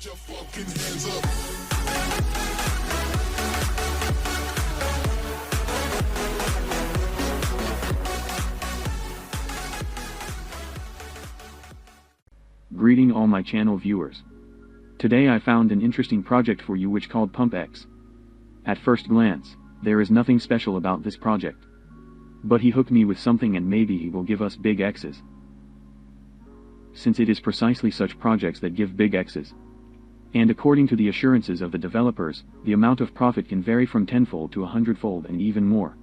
your fucking hands up. Greeting all my channel viewers. Today I found an interesting project for you which called PUMPX. At first glance, there is nothing special about this project. But he hooked me with something and maybe he will give us big X's. Since it is precisely such projects that give big X's. And according to the assurances of the developers, the amount of profit can vary from tenfold to 100-fold and even more.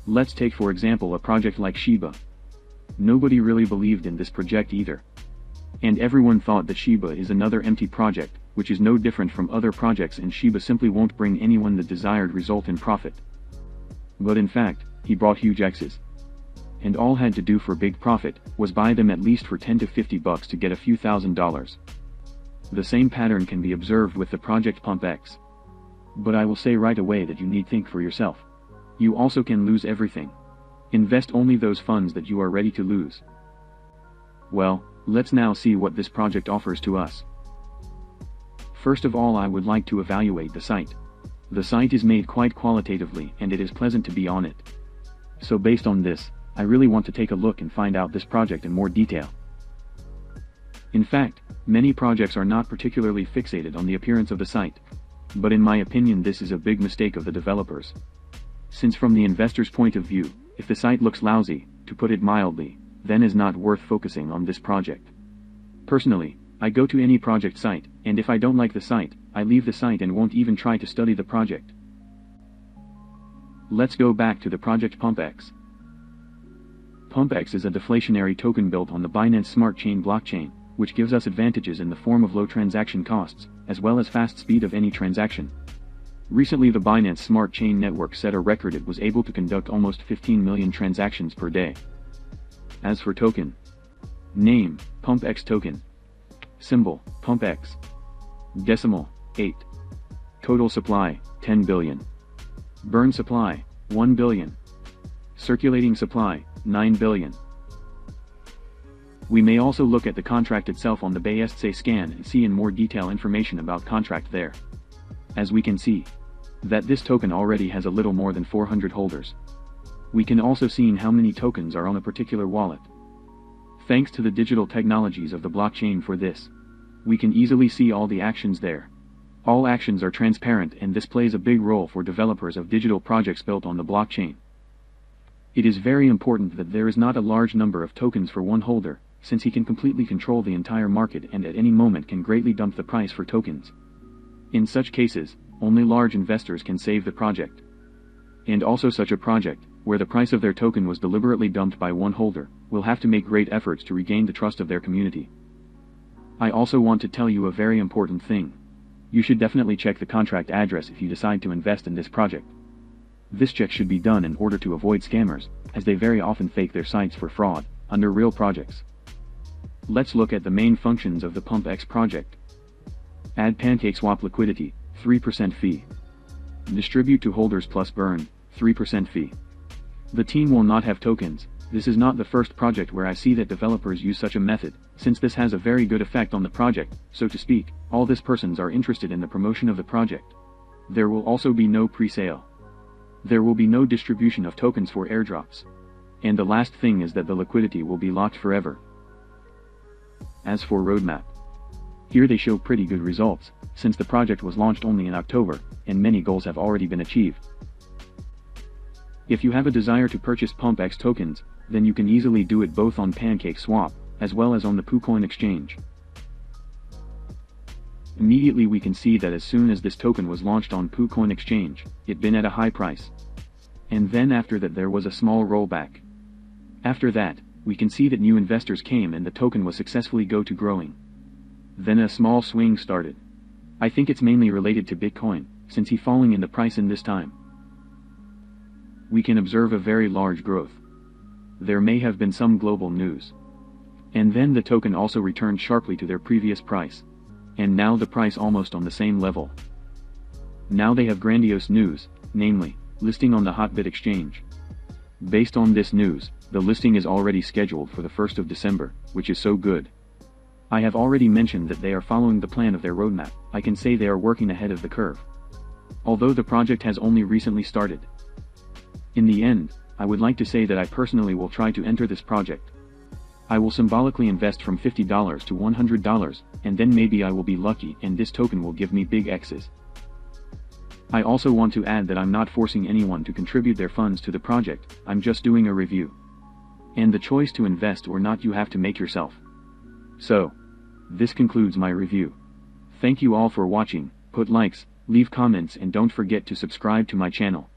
Let's take for example a project like Shiba. Nobody really believed in this project either. And everyone thought that Shiba is another empty project, which is no different from other projects, and Shiba simply won't bring anyone the desired result in profit. But in fact, he brought huge X's. And all had to do for big profit was buy them at least for 10 to 50 bucks to get a few $1,000s. The same pattern can be observed with the project PUMPX. But I will say right away that you need think for yourself. You also can lose everything. Invest only those funds that you are ready to lose. Well, let's now see what this project offers to us. First of all, I would like to evaluate the site. The site is made quite qualitatively and it is pleasant to be on it. So based on this, I really want to take a look and find out this project in more detail. In fact, many projects are not particularly fixated on the appearance of the site. But in my opinion, this is a big mistake of the developers. Since from the investor's point of view, if the site looks lousy, to put it mildly, then is not worth focusing on this project. Personally, I go to any project site, and if I don't like the site, I leave the site and won't even try to study the project. Let's go back to the project PUMPX. PUMPX is a deflationary token built on the Binance Smart Chain blockchain, which gives us advantages in the form of low transaction costs, as well as fast speed of any transaction. Recently the Binance Smart Chain network set a record. It was able to conduct almost 15 million transactions per day. As for token name, PUMPX token. Symbol, PUMPX. Decimal, 8. Total supply, 10 billion. Burn supply, 1 billion. Circulating supply, 9 billion. We may also look at the contract itself on the BSC scan and see in more detail information about contract there. As we can see, that this token already has a little more than 400 holders. We can also see how many tokens are on a particular wallet. Thanks to the digital technologies of the blockchain for this, we can easily see all the actions there. All actions are transparent, and this plays a big role for developers of digital projects built on the blockchain. It is very important that there is not a large number of tokens for one holder, since he can completely control the entire market and at any moment can greatly dump the price for tokens. In such cases, only large investors can save the project. And also such a project, where the price of their token was deliberately dumped by one holder, will have to make great efforts to regain the trust of their community. I also want to tell you a very important thing. You should definitely check the contract address if you decide to invest in this project. This check should be done in order to avoid scammers, as they very often fake their sites for fraud, under real projects. Let's look at the main functions of the PUMPX project. Add PancakeSwap liquidity, 3% fee. Distribute to holders plus burn, 3% fee. The team will not have tokens. This is not the first project where I see that developers use such a method, since this has a very good effect on the project, so to speak. All these persons are interested in the promotion of the project. There will also be no pre-sale. There will be no distribution of tokens for airdrops. And the last thing is that the liquidity will be locked forever. As for roadmap, here they show pretty good results, since the project was launched only in October, and many goals have already been achieved. If you have a desire to purchase PUMPX tokens, then you can easily do it both on PancakeSwap, as well as on the PuCoin exchange. Immediately we can see that as soon as this token was launched on PuCoin exchange, it been at a high price. And then after that there was a small rollback. After that, we can see that new investors came and the token was successfully go to growing. Then a small swing started. I think it's mainly related to Bitcoin, since he falling in the price in this time. We can observe a very large growth. There may have been some global news. And then the token also returned sharply to their previous price. And now the price almost on the same level. Now they have grandiose news, namely, listing on the Hotbit exchange. Based on this news, the listing is already scheduled for the 1st of December, which is so good. I have already mentioned that they are following the plan of their roadmap. I can say they are working ahead of the curve, although the project has only recently started. In the end, I would like to say that I personally will try to enter this project. I will symbolically invest from $50 to $100, and then maybe I will be lucky and this token will give me big X's. I also want to add that I'm not forcing anyone to contribute their funds to the project, I'm just doing a review. And the choice to invest or not you have to make yourself. So, this concludes my review. Thank you all for watching, put likes, leave comments and don't forget to subscribe to my channel.